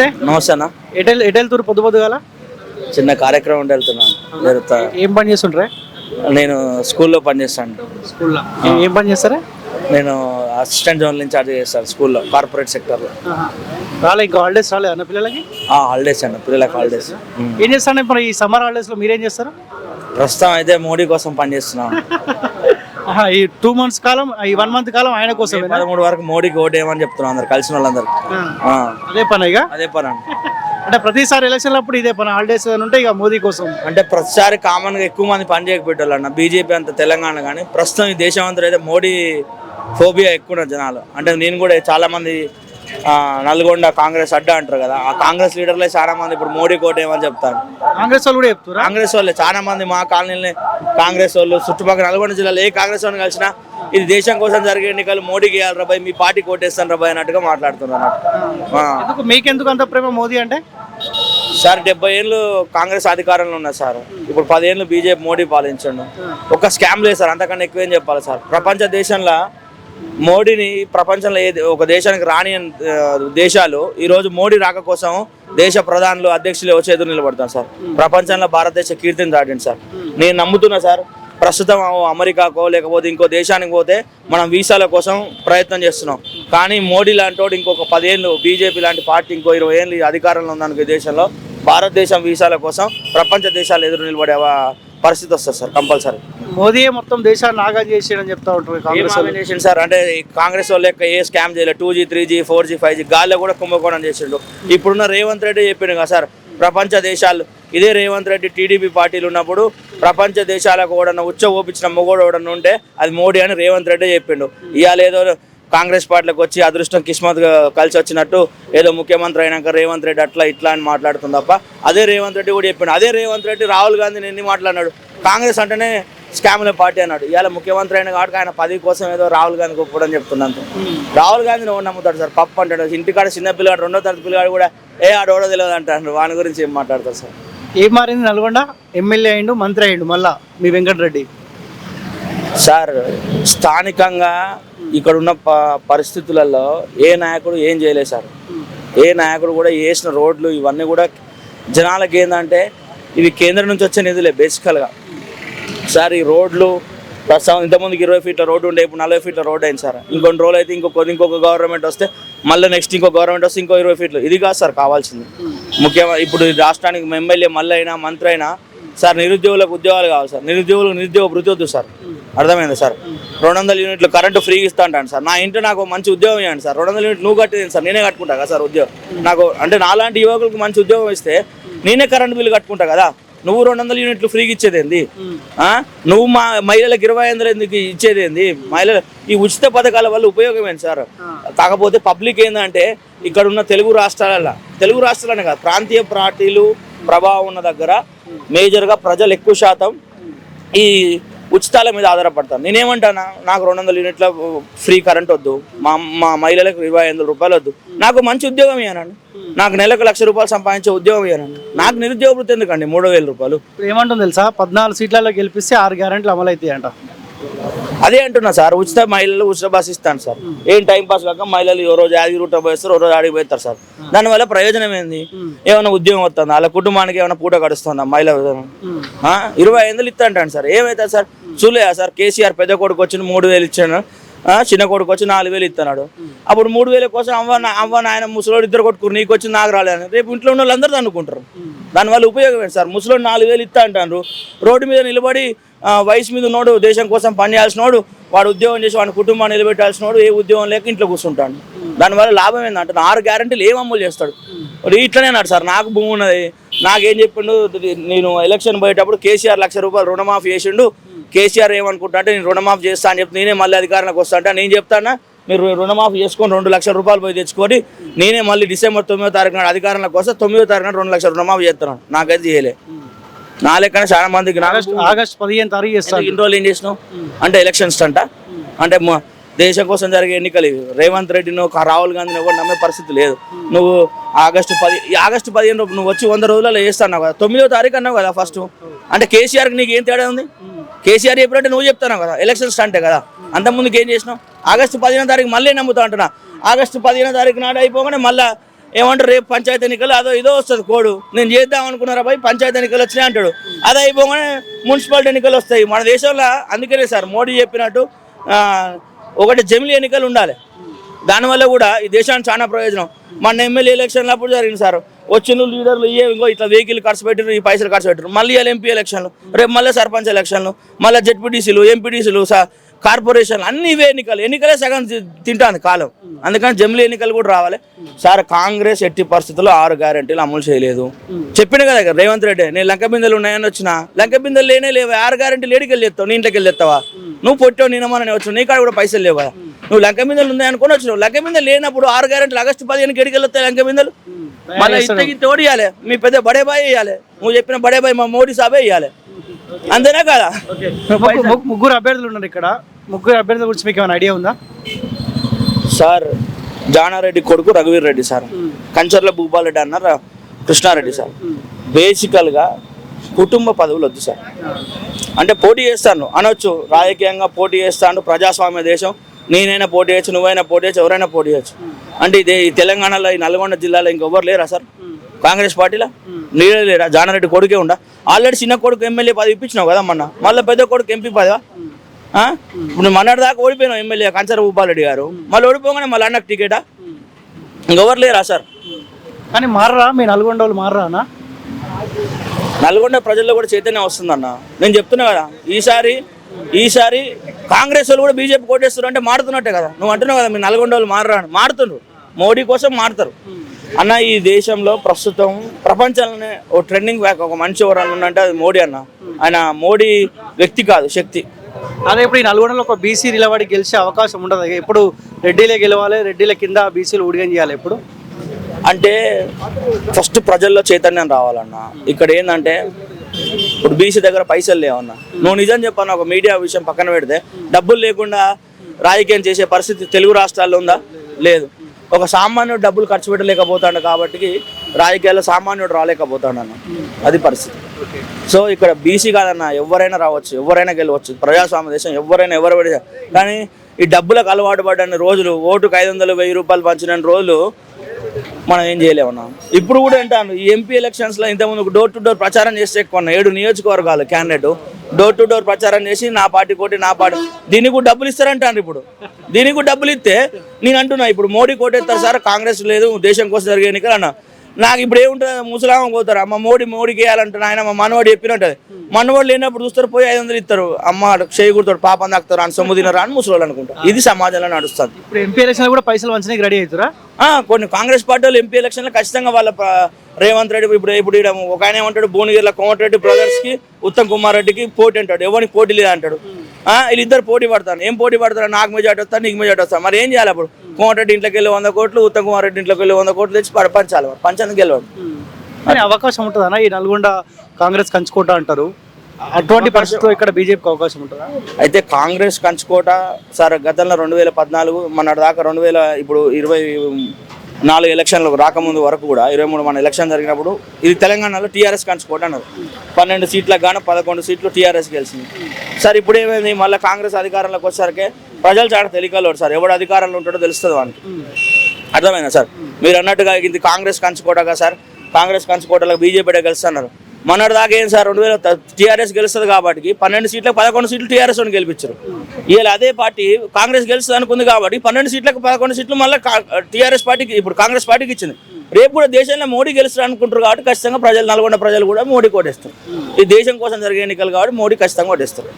నమస్తే అన్న. ఎటు వెళ్తురు పొద్దు పొద్దుగాల? చిన్న కార్యక్రమం ఉంటే వెళ్తున్నాను. ఏం పని చేస్తుండ్రే? నేను స్కూల్లో పనిచేస్తాను. స్కూల్లో ఏం పని చేస్తారా? నేను అసిస్టెంట్ జనరల్ ఇన్ఛార్జ్ చేస్తాను స్కూల్లో, కార్పొరేట్ సెక్టర్లో. రాలే ఇంకా హాలిడేస్ రాలే అన్న పిల్లలకి? హాలిడేస్ అన్న, పిల్లలకి హాలిడేస్. ఏం చేస్తాను ఇప్పుడు ఈ సమ్మర్ హాలిడేస్లో? మీరేం చేస్తారు? ప్రస్తుతం అయితే మోడీ కోసం పనిచేస్తున్నాను. ఈ 2 months కాలం, ఈ 1 month కాలం ఆయన కోసం 13 వరకు మోడీకి ఓటేయమని చెప్తున్నాను అందరు కలిసిన వాళ్ళందరూ. అదే పని ఇక అదే పని అండి. అంటే ప్రతిసారి ఎలక్షన్ అప్పుడు ఇదే పని, హాలిడేస్ ఉంటే ఇక మోదీ కోసం. అంటే ప్రతిసారి కామన్ గా ఎక్కువ మంది పని చేయకపోయేటోళ్ళన్న బీజేపీ అంత తెలంగాణ, కానీ ప్రస్తుతం ఈ దేశం అంతా అయితే మోడీ ఫోబియా ఎక్కువ జనాలు. అంటే నేను కూడా చాలా మంది నల్గొండ కాంగ్రెస్ అడ్డా అంటారు కదా, ఆ కాంగ్రెస్ లీడర్లే చాలా మంది ఇప్పుడు మోడీ కోటేమని చెప్తారు. కాంగ్రెస్ వాళ్ళు కూడా చెప్తారు. కాంగ్రెస్ వాళ్ళే చాలా మంది, మా కాలనీలనే కాంగ్రెస్ వాళ్ళు, చుట్టుపక్కల నల్గొండ జిల్లాలో ఏ కాంగ్రెస్ వాళ్ళని కలిసినా ఇది దేశం కోసం జరిగే ఎన్నికలు, మోడీకి వేయాలి రాబాయ్, మీ పార్టీ కోటేస్తాను రాబాయ్ అన్నట్టుగా మాట్లాడుతున్నారు. మీకెందుకు అంత ప్రేమ మోదీ అంటే? సార్ 70 ఏళ్ళు కాంగ్రెస్ అధికారంలో ఉన్నారు సార్, ఇప్పుడు 10 ఏళ్ళు బీజేపీ మోడీ పాలించండు. ఒక స్కామ్ లేదు సార్, అంతకన్నా ఎక్కువేం చెప్పాలి సార్. ప్రపంచ దేశంలో మోడీని ప్రపంచంలో ఒక దేశానికి రాని దేశాలు ఈరోజు మోడీ రాక కోసం దేశ ప్రధానులు, అధ్యక్షులు వచ్చి ఎదురు నిలబడతారు సార్. ప్రపంచంలో భారతదేశ కీర్తిని దాటింది సార్. నేను నమ్ముతున్నా సార్, ప్రస్తుతం అమెరికాకో లేకపోతే ఇంకో దేశానికి పోతే మనం వీసాల కోసం ప్రయత్నం చేస్తున్నాం. కానీ మోడీ లాంటి వాడు ఇంకొక 10 ఏళ్ళు, బీజేపీ లాంటి పార్టీ ఇంకో 20 ఏళ్ళు అధికారంలో ఉందనుకో దేశంలో, భారతదేశం వీసాల కోసం ప్రపంచ దేశాలు ఎదురు నిలబడే పరిస్థితి వస్తుంది సార్ కంపల్సరీ. మోదీ మొత్తం దేశాన్ని నాగా చేసేయని చెప్తా ఉంటారు కాంగ్రెస్ సార్. అంటే కాంగ్రెస్ వాళ్ళు ఏ స్కామ్ చేయలేదు, 2G 3G 4G 5G గాల్లో కూడా కుంభకోణం చేసిండు. ఇప్పుడున్న రేవంత్ రెడ్డి చెప్పిండు కదా సార్, ప్రపంచ దేశాలు ఇదే రేవంత్ రెడ్డి టీడీపీ పార్టీలు ఉన్నప్పుడు ప్రపంచ దేశాలకు కూడా ఉచ్చ ఓపించిన మొగోడు ఎవడన్నా ఉంటే అది మోడీ అని రేవంత్ రెడ్డి చెప్పిండు. ఇవాళ ఏదో కాంగ్రెస్ పార్టీలకు వచ్చి అదృష్టం కిస్మత్ కలిసి వచ్చినట్టు ఏదో ముఖ్యమంత్రి అయినాక రేవంత్ రెడ్డి అట్లా ఇట్లా అని మాట్లాడుతుంది తప్ప, అదే రేవంత్ రెడ్డి కూడా చెప్పిండు. అదే రేవంత్ రెడ్డి రాహుల్ గాంధీని ఎన్ని మాట్లాడినాడు, కాంగ్రెస్ అంటేనే స్కామ్ల పార్టీ అన్నాడు. ఇవాళ ముఖ్యమంత్రి అయిన కాబట్టి ఆయన 10 కోసం ఏదో రాహుల్ గాంధీ గొప్పడని చెప్తున్నాను. రాహుల్ గాంధీని ఎవరు నమ్ముతాడు సార్? పప్పు అంటాడు. ఇంటికాడ చిన్న పిల్లగాడు, 2వ తరగతి పిల్లగాడు కూడా ఆడోడో తెలియదు అంటారు. వాని గురించి ఏం మాట్లాడతారు సార్? ఏం మారింది? నల్గొండ ఎమ్మెల్యే అయిండు, మంత్రి అయిండు మళ్ళా మీ వెంకటరెడ్డి సార్. స్థానికంగా ఇక్కడ ఉన్న పరిస్థితులలో ఏ నాయకుడు ఏం చేయలేదు సార్. ఏ నాయకుడు కూడా వేసిన రోడ్లు ఇవన్నీ కూడా జనాలకి ఏంటంటే ఇవి కేంద్రం నుంచి వచ్చే నిధులే బేసికల్గా సార్. ఈ రోడ్లు ప్రస్తుతం ఇంతకుముందుకు 20 ఫీట్ల రోడ్డు ఉండే, ఇప్పుడు 40 ఫీట్ల రోడ్డు అయింది సార్. ఇంకొన్ని రోజులు అయితే ఇంకొక గవర్నమెంట్ వస్తే మళ్ళీ నెక్స్ట్ ఇంకో గవర్నమెంట్ వస్తే ఇంకో 20 ఫీట్లు. ఇది కాదు సార్ కావాల్సింది. ముఖ్యంగా ఇప్పుడు రాష్ట్రానికి ఎమ్మెల్యే మళ్ళీ అయినా మంత్రి అయినా సార్ నిరుద్యోగులకు ఉద్యోగాలు కావాలి సార్. నిరుద్యోగులకు నిరుద్యోగ వృత్తి వద్దు సార్, అర్థమైంది సార్. 200 యూనిట్లు కరెంటు ఫ్రీగా ఇస్తా అంటాను సార్. నా ఇంట్లో నాకు మంచి ఉద్యోగం ఇవ్వండి సార్. 200 యూనిట్లు నువ్వు కట్టేది సార్, నేనే కట్టుకుంటా కదా సార్ ఉద్యోగం. నాకు అంటే నాలాంటి యువకులకు మంచి ఉద్యోగం ఇస్తే నేనే కరెంటు బిల్లు కట్టుకుంటా కదా. నువ్వు 200 యూనిట్లు ఫ్రీగా ఇచ్చేదేంది? నువ్వు మా మహిళలకు 2500 ఎందుకు ఇచ్చేదేంది? మహిళలు ఈ ఉచిత పథకాల వల్ల ఉపయోగం ఏంటి సార్? కాకపోతే పబ్లిక్ ఏంటంటే ఇక్కడ ఉన్న తెలుగు రాష్ట్రాలనే కాదు, ప్రాంతీయ పార్టీలు ప్రభావం ఉన్న దగ్గర మేజర్గా ప్రజలు ఎక్కువ శాతం ఈ ఉచితాల మీద ఆధారపడతాను. నేనేమంటానా, నాకు 200 యూనిట్ల ఫ్రీ కరెంట్ వద్దు, మా మహిళలకు 2500 రూపాయలు వద్దు, నాకు మంచి ఉద్యోగం ఇవ్వనండి. నాకు నెలకు 1,00,000 రూపాయలు సంపాదించే ఉద్యోగం ఇవ్వనండి. నాకు నిరుద్యోగ వృత్తి ఎందుకండి 3000 రూపాయలు? ఇప్పుడు ఏమంటుంది తెలుసా, 14 సీట్లలో గెలిపిస్తే 6 గ్యారెంటీలు అమలు అవుతాయి అంట. అదే అంటున్నా సార్, మహిళలు ఉచిత బస్ ఇస్తాను సార్. ఏం టైం పాస్ కాక మహిళలు ఓ రోజు యాదగిరి రూట్ పోయిస్తారు, ఓ రోజు ఆడికి పోతారు సార్. దానివల్ల ప్రయోజనం ఏంది? ఏమైనా ఉద్యోగం వస్తుందా? వాళ్ళ కుటుంబానికి ఏమైనా పూట గడుస్తుందా? మహిళ 2500 ఇస్తా అంటాను సార్. ఏమవుతుంది సార్? చూలేదా సార్, కేసీఆర్ పెద్ద కొడుకు వచ్చి 3000 ఇచ్చాను, చిన్న కొడుకు వచ్చి 4000 ఇస్తున్నాడు. అప్పుడు 3000 కోసం అవ్వ నాయన ముసలోడు ఇద్దరు కొట్టుకురు, నీకు వచ్చి నాకు రాలేదని రేపు ఇంట్లో ఉన్న వాళ్ళందరూ అనుకుంటారు. దానివల్ల ఉపయోగం ఏంటి సార్? ముసలోడు 4000 ఇస్తా అంటారు. రోడ్డు మీద నిలబడి వయసు మీద ఉన్నోడు, దేశం కోసం పనిచేయాల్సినోడు, వాడు ఉద్యోగం చేసి వాడి కుటుంబాన్ని నిలబెట్టాల్సినోడు ఏ ఉద్యోగం లేక ఇంట్లో కూర్చుంటాడు. దానివల్ల లాభం ఏంటంటే 6 గ్యారెంటీలు ఏం అమలు చేస్తాడు? ఇట్లనే అన్నాడు సార్. నాకు భూమి ఉన్నది, నాకేం చెప్పిండు, నేను ఎలక్షన్ పోయేటప్పుడు కేసీఆర్ 1,00,000 రూపాయలు రుణమాఫీ చేసిండు. కేసీఆర్ ఏమనుకుంటా అంటే నేను రుణమాఫీ చేస్తా అని చెప్తే నేనే మళ్ళీ అధికారంలోకి వస్తా అంటే నేను చెప్తానా, మీరు రుణమాఫీ చేసుకొని 2,00,000 రూపాయలు పోయి తెచ్చుకొని నేనే మళ్ళీ డిసెంబర్ 9వ తారీఖు నాడు అధికారంలోకి వస్తే 9వ తారీఖు నాడు 2,00,000 రుణమాఫీ చేస్తున్నాను. నాకైతే చేయలే. నా లెక్కన చాలా మందికి ఆగస్టు 15 తారీఖు చేస్తాను. ఇన్ని రోజులు ఏం చేసినావు అంటే ఎలక్షన్స్ అంట, అంటే దేశం కోసం జరిగే ఎన్నికలు ఇవి. రేవంత్ రెడ్డిను రాహుల్ గాంధీని ఎవరు నమ్మే పరిస్థితి లేదు. నువ్వు ఆగస్టు 15 నువ్వు వచ్చి 100 రోజులలో చేస్తాను కదా, 9వ తారీఖు అన్నావు కదా ఫస్ట్. అంటే కేసీఆర్కి నీకు ఏం తేడా ఉంది? కేసీఆర్ చెప్పినట్టే నువ్వు చెప్తాను కదా, ఎలక్షన్స్ అంటే కదా. అంతకుముందుకు ఏం చేసినావు? ఆగస్టు 15వ తారీఖు మళ్ళీ నమ్ముతా అంటున్నా. ఆగస్టు 15వ తారీఖు నాడు అయిపోగానే మళ్ళీ ఏమంటారు రేపు పంచాయతీ ఎన్నికలు అదో ఇదో వస్తుంది కోడు నేను చేద్దాం అనుకున్నారా పోయి పంచాయతీ ఎన్నికలు వచ్చినాయి అంటాడు. అది అయిపోగానే మున్సిపాలిటీ ఎన్నికలు వస్తాయి. మన దేశంలో అందుకనే సార్ మోడీ చెప్పినట్టు ఒకటి జమిలీ ఎన్నికలు ఉండాలి. దానివల్ల కూడా ఈ దేశానికి చాలా ప్రయోజనం. మన ఎమ్మెల్యే ఎలక్షన్లు అప్పుడు జరిగింది సార్, వచ్చిన లీడర్లు ఇంకో ఇట్లా వెహికల్ ఖర్చు పెట్టారు, ఈ పైసలు ఖర్చు పెట్టారు. మళ్ళీ ఎంపీ ఎలక్షన్లు, రేపు మళ్ళీ సర్పంచ్ ఎలక్షన్లు, మళ్ళీ జెడ్పీటీసీలు, ఎంపీటీసీలు, కార్పొరేషన్లు అన్ని ఇవే ఎన్నికలే సగం తింటాను కాలం. అందుకని జమిలీ ఎన్నికలు కూడా రావాలి సార్. కాంగ్రెస్ ఎట్టి పరిస్థితుల్లో 6 గ్యారెంటీలు అమలు చేయలేదు. చెప్పిన కదా రేవంత్ రెడ్డి, నేను లంక బిందెలు ఉన్నాయని వచ్చిన లంక బిందెలు లేనే లేవు. 6 గ్యారెంటీలు ఏడికెళ్ళి ఎత్తావు, నీ ఇంట్లోకి వెళ్ళి ఎత్తావా? నువ్వు పొట్టావు నిన్నమని వచ్చు, నీ కాడ కూడా పైసలు లేవా? నువ్వు లంక బిందెలు ఉన్నాయనుకొని వచ్చినావు. లంక బిందెలు లేనప్పుడు 6 గ్యారెంటీలు ఆగస్టు 15కి ఎడికెళ్ళి వస్తాయి లంక బిందెలు. మళ్ళీ ఇంతకి తోడియాలి, మీ పెద్ద బడే బాయ్ వేయాలి, నువ్వు చెప్పిన బడే బాయ్ మా మోడీ సాబే వేయాలి. అంతేనా కదా? ముగ్గురు అభ్యర్థులు ఉన్నారు ఇక్కడ. ముగ్గురు అభ్యర్థుల గురించి మీకు ఏమైనా ఐడియా ఉందా సార్? జానారెడ్డి కొడుకు రఘువీర్ రెడ్డి సార్, కంచర్ల భూపాల్ రెడ్డి అన్నారు కృష్ణారెడ్డి సార్. బేసికల్గా కుటుంబ పదవులు వద్దు సార్. అంటే పోటీ చేస్తాను అనొచ్చు, రాజకీయంగా పోటీ చేస్తాను, ప్రజాస్వామ్య దేశం, నేనైనా పోటీ చేయొచ్చు, నువ్వైనా పోటీ చేయొచ్చు, ఎవరైనా పోటీ చేయొచ్చు. అంటే ఇదే ఈ తెలంగాణలో ఈ నల్గొండ జిల్లాలో ఇంకెవ్వరు లేరా సార్ కాంగ్రెస్ పార్టీలో? నీళ్ళే లేరా? జానారెడ్డి కొడుకే ఉండా? ఆల్రెడీ చిన్న కొడుకు ఎమ్మెల్యే పదవి ఇప్పించినావు కదా మొన్న, మళ్ళీ పెద్ద కొడుకు ఎంపీ పదవా? ఇప్పుడు మొన్నటి దాకా ఓడిపోయినావు ఎమ్మెల్యే కంచర భూపాల్ రెడ్డి గారు, మళ్ళీ ఓడిపోగానే మళ్ళీ అన్నకు టికెటా? ఇంకెవరు లేరా సార్? కానీ మారరా మీ నల్గొండ వాళ్ళు మారరా? నల్గొండ ప్రజల్లో కూడా చైతన్యం వస్తుందన్న. నేను చెప్తున్నా కదా, ఈసారి కాంగ్రెస్ వాళ్ళు కూడా బీజేపీ కోటేస్తారు అంటే మారుతున్నట్టే కదా. నువ్వు అంటున్నావు కదా మీ నల్గొండ వాళ్ళు మారరా అని. మారుతున్నారు, మోడీ కోసం మారుతారు అన్న. ఈ దేశంలో ప్రస్తుతం ప్రపంచంలోనే ఓ ట్రెండింగ్ బ్యాక్ ఒక మనిషి ఎవరన్నా ఉందంటే అది మోడీ అన్న. ఆయన మోడీ వ్యక్తి కాదు, శక్తి. అదే ఇప్పుడు ఈ నల్గొండలో ఒక బీసీ నిలబడి గెలిచే అవకాశం ఉండదు. ఇప్పుడు రెడ్డిలే గెలవాలి, రెడ్డిల కింద బీసీలు ఊడిగం చేయాలి. ఇప్పుడు అంటే ఫస్ట్ ప్రజల్లో చైతన్యం రావాలన్న. ఇక్కడ ఏంటంటే ఇప్పుడు బీసీ దగ్గర పైసలు లేవన్నా. నువ్వు నిజం చెప్పన్నా, ఒక మీడియా విషయం పక్కన పెడితే డబ్బులు లేకుండా రాజకీయం చేసే పరిస్థితి తెలుగు రాష్ట్రాల్లో ఉందా? లేదు. ఒక సామాన్యుడు డబ్బులు ఖర్చు పెట్టలేకపోతాడు కాబట్టి రాజకీయాల్లో సామాన్యుడు రాలేకపోతాడు అన్న, అది పరిస్థితి. సో ఇక్కడ బీసీ కాదన్న, ఎవరైనా రావచ్చు, ఎవరైనా గెలవచ్చు, ప్రజాస్వామ్య దేశం, ఎవరైనా ఎవరు పడి. కానీ ఈ డబ్బులకు అలవాటు పడ్డని రోజులు, ఓటుకు 500, 1000 రూపాయలు పంచిన రోజులు మనం ఏం చేయలేమన్నా. ఇప్పుడు కూడా అంటాను, ఈ ఎంపీ ఎలక్షన్స్లో ఇంతకుముందు డోర్ టు డోర్ ప్రచారం చేస్తే ఎక్కువ 7 నియోజకవర్గాలు క్యాండిడేట్ డోర్ టు డోర్ ప్రచారం చేసి నా పార్టీ కోటి, నా పార్టీ, దీనికి కూడా డబ్బులు ఇస్తారంటాను. ఇప్పుడు దీనికి కూడా డబ్బులు ఇస్తే నేను అంటున్నా, ఇప్పుడు మోడీ కోటేస్తారు సార్, కాంగ్రెస్ లేదు, దేశం కోసం జరిగే ఎన్నికలు అన్న. నాకు ఇప్పుడు ఏముంటుంది, ముసలామం పోతారు, అమ్మ మోడీకి వేయాలంటున్నా, ఆయన మా మనవాడు చెప్పినట్టు. మనవాడు లేనప్పుడు చూస్తారు, పోయి 500 ఇస్తారు, అమ్మ చేయకూడతాడు, పాపం తాకుతారు అని, సొమ్ము తినరా అని ముసలోళ్ళు అనుకుంటా. ఇది సమాజంలో నడుస్తుంది. ఇప్పుడు ఎంపీ ఎలక్షన్ కూడా పైసలు వంచడానికి రెడీ అవుతారా? కొన్ని కాంగ్రెస్ పార్టీ వాళ్ళు ఎంపీ ఎలక్షన్లో ఖచ్చితంగా వాళ్ళ రేవంత్ రెడ్డి ఇప్పుడు ఒక ఆయన ఏమంటాడు, భువనగిరిలో కోమటిరెడ్డి బ్రదర్స్కి ఉత్తమ్ కుమార్ రెడ్డికి పోటీ అంటాడు, ఎవరికి పోటీ లేదు అంటాడు. వీళ్ళిద్దరు పోటీ పడతాను. ఏం పోటీ పడతారు? నాకు మెజార్టీ వస్తాను, నీకు మెజార్టీ వస్తాను. మరి ఏం చేయాలి? అప్పుడు కోమటిరెడ్డి ఇంట్లోకి వెళ్ళి 100 కోట్లు, ఉత్తమ్ కుమార్ రెడ్డి ఇంట్లోకి వెళ్ళి 100 కోట్లు తెచ్చి పంచాలి. పంచానికి గెలవాడు. కానీ అవకాశం ఉంటుందన్నా ఈ నల్గొండ కాంగ్రెస్ కంచుకోట అంటారు, అటువంటి పరిస్థితుల్లో ఇక్కడ బీజేపీకి అవకాశం ఉంటుందా? అయితే కాంగ్రెస్ కంచుకోట సార్ గతంలో 2014 మొన్నటి దాకా 2000 ఇప్పుడు 24 ఎలక్షన్లు రాకముందు వరకు కూడా 23 మన ఎలక్షన్ జరిగినప్పుడు ఇది తెలంగాణలో టీఆర్ఎస్ కంచుకోట అన్నారు. 12 సీట్లకు గాను 11 సీట్లు టీఆర్ఎస్ గెలిచింది సార్. ఇప్పుడు ఏమైంది, మళ్ళీ కాంగ్రెస్ అధికారంలోకి వచ్చేసరికి ప్రజలు చాలా తెలియకలోడు సార్, ఎవడు అధికారంలో ఉంటాడో తెలుస్తుంది వానికి. అర్థమైనా సార్? మీరు అన్నట్టుగా ఇది కాంగ్రెస్ కంచుకోటగా సార్, కాంగ్రెస్ కంచుకోటలో బీజేపీ గెలుస్తున్నారు. మొన్నటి దాకా ఏం సార్ 2000 టీఆర్ఎస్ గెలుస్తుంది కాబట్టి 12 సీట్లకు 11 సీట్లు టీఆర్ఎస్ అని గెలిపించారు. ఇలా అదే పార్టీ కాంగ్రెస్ గెలుస్తుంది అనుకుంది కాబట్టి 12 సీట్లకు 11 సీట్లు మళ్ళీ టీఆర్ఎస్ పార్టీకి, ఇప్పుడు కాంగ్రెస్ పార్టీకి ఇచ్చింది. రేపు కూడా దేశంలో మోడీ గెలుస్తారు అనుకుంటారు కాబట్టి ఖచ్చితంగా ప్రజలు, నల్గొండ ప్రజలు కూడా మోడీ కోటేస్తారు. ఈ దేశం కోసం జరిగే ఎన్నికలు కాబట్టి మోడీ ఖచ్చితంగా కోటేస్తారు.